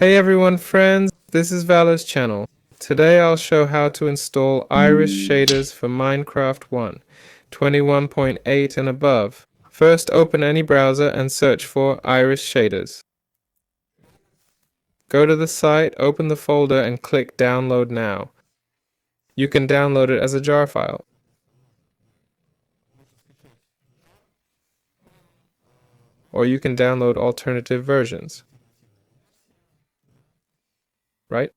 Hey everyone friends, this is Valor's channel. Today I'll show how to install Iris shaders for Minecraft 1, 21.8 and above. First open any browser and search for Iris shaders. Go to the site, open the folder and click download now. You can download it as a jar file. Or you can download alternative versions. Right?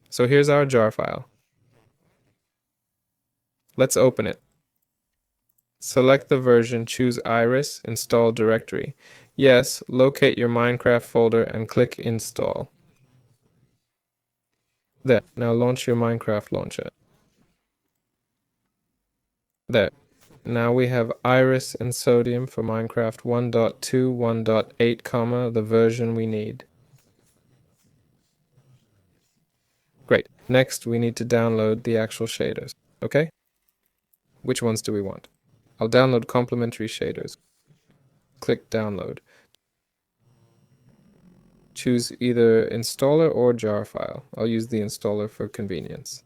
So here's our jar file. Let's open it. Select the version, choose Iris, install directory. Yes, locate your Minecraft folder and click install. There, now launch your Minecraft launcher. There, now we have Iris and Sodium for Minecraft 1.2, 1.8, the version we need. Great, next we need to download the actual shaders, okay? Which ones do we want? I'll download complementary shaders. Click download. Choose either installer or jar file. I'll use the installer for convenience.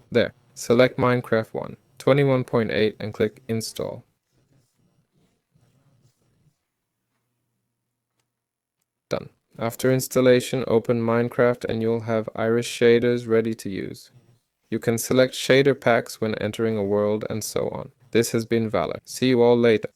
There, select Minecraft 1, 21.8 and click install. Done. After installation, open Minecraft and you'll have Iris shaders ready to use. You can select shader packs when entering a world and so on. This has been Valor. See you all later.